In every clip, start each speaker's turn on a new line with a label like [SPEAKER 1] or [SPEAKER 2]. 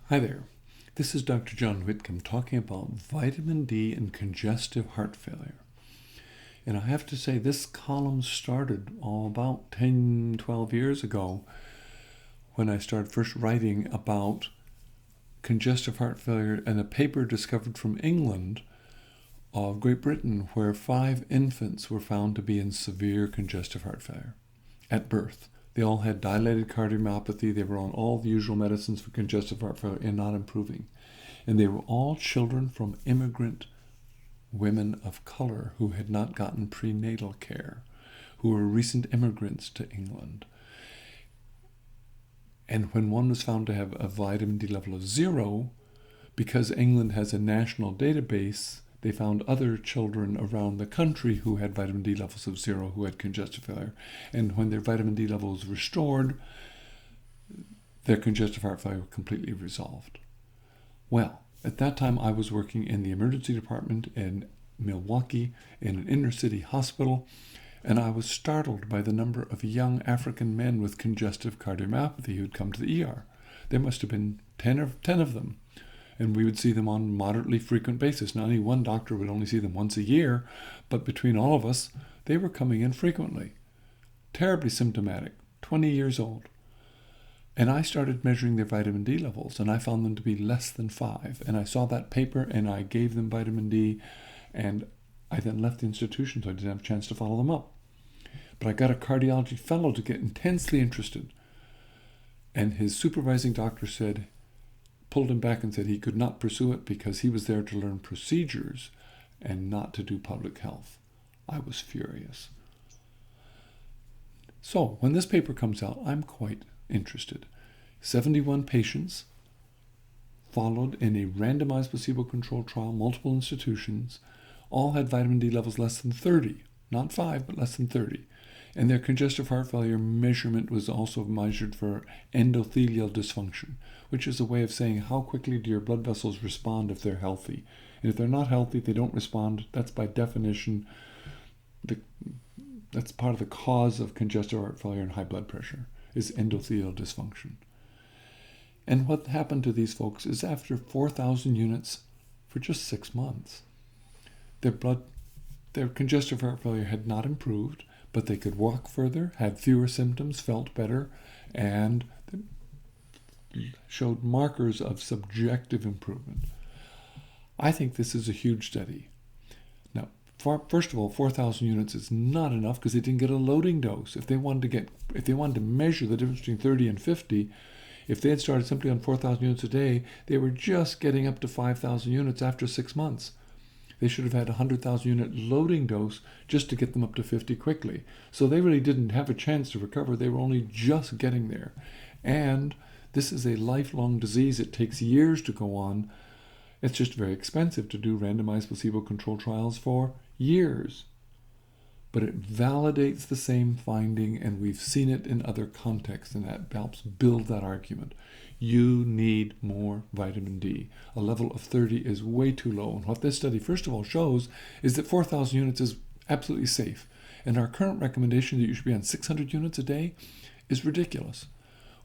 [SPEAKER 1] Hi there. This is Dr. John Whitcomb talking about vitamin D and congestive heart failure. And I have to say, this column started about 10, 12 years ago when I started first writing about congestive heart failure and a paper discovered from England of Great Britain where 5 infants were found to be in severe congestive heart failure at birth. They all had dilated cardiomyopathy. They were on all the usual medicines for congestive heart failure and not improving. And they were all children from immigrant women of color who had not gotten prenatal care, who were recent immigrants to England. And when one was found to have a vitamin D level of 0, because England has a national database, they found other children around the country who had vitamin D levels of 0 who had congestive failure. And when their vitamin D level was restored, their congestive heart failure completely resolved. Well, at that time I was working in the emergency department in Milwaukee in an inner city hospital, and I was startled by the number of young African men with congestive cardiomyopathy who'd come to the ER. There must have been 10 of them. And we would see them on moderately frequent basis. Not any one doctor would only see them once a year, but between all of us, they were coming in frequently. Terribly symptomatic, 20 years old. And I started measuring their vitamin D levels, and I found them to be less than 5. And I saw that paper, and I gave them vitamin D, and I then left the institution, so I didn't have a chance to follow them up. But I got a cardiology fellow to get intensely interested. And his supervising doctor pulled him back and said he could not pursue it because he was there to learn procedures and not to do public health. I was furious. So when this paper comes out, I'm quite interested. 71 patients followed in a randomized placebo-controlled trial, multiple institutions, all had vitamin D levels less than 30, not 5, but less than 30. And their congestive heart failure measurement was also measured for endothelial dysfunction, which is a way of saying how quickly do your blood vessels respond if they're healthy. And if they're not healthy, they don't respond. That's by definition, that's part of the cause of congestive heart failure and high blood pressure, is endothelial dysfunction. And what happened to these folks is after 4,000 units for just 6 months, their congestive heart failure had not improved, but they could walk further, had fewer symptoms, felt better, and showed markers of subjective improvement. I think this is a huge study. Now, first of all, 4,000 units is not enough because they didn't get a loading dose. If they wanted to measure the difference between 30 and 50, if they had started simply on 4,000 units a day, they were just getting up to 5,000 units after 6 months. They should have had a 100,000 unit loading dose just to get them up to 50 quickly. So they really didn't have a chance to recover. They were only just getting there. And this is a lifelong disease. It takes years to go on. It's just very expensive to do randomized placebo-controlled trials for years. But it validates the same finding, and we've seen it in other contexts, and that helps build that argument. You need more vitamin D. A level of 30 is way too low. And what this study, first of all, shows is that 4,000 units is absolutely safe. And our current recommendation that you should be on 600 units a day is ridiculous.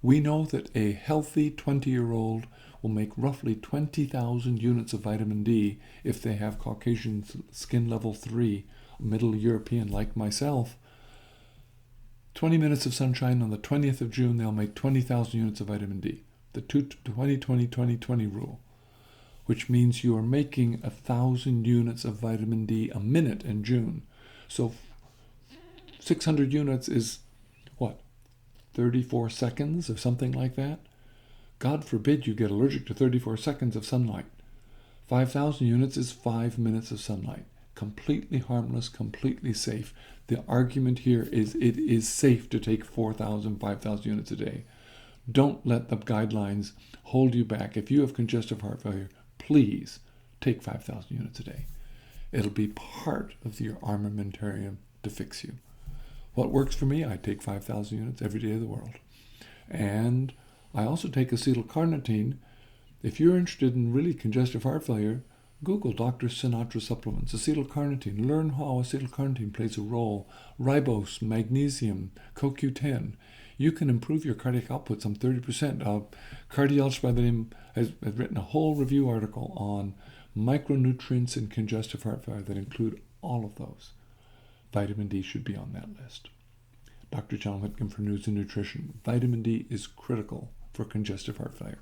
[SPEAKER 1] We know that a healthy 20-year-old will make roughly 20,000 units of vitamin D if they have Caucasian skin level 3, Middle European like myself. 20 minutes of sunshine on the 20th of June, they'll make 20,000 units of vitamin D. The 20-20-20-20 rule, which means you are making 1,000 units of vitamin D a minute in June. So 600 units is what? 34 seconds or something like that? God forbid you get allergic to 34 seconds of sunlight. 5,000 units is 5 minutes of sunlight. Completely harmless, completely safe. The argument here is it is safe to take 4,000, 5,000 units a day. Don't let the guidelines hold you back. If you have congestive heart failure, please take 5,000 units a day. It'll be part of your armamentarium to fix you. What works for me, I take 5,000 units every day of the world. And I also take acetylcarnitine. If you're interested in really congestive heart failure, Google Dr. Sinatra supplements, acetylcarnitine. Learn how acetylcarnitine plays a role. Ribose, magnesium, CoQ10. you can improve your cardiac output some 30%. A cardiologist by the name has written a whole review article on micronutrients in congestive heart failure that include all of those. Vitamin D should be on that list. Dr. John Whitcomb for News and Nutrition. Vitamin D is critical for congestive heart failure.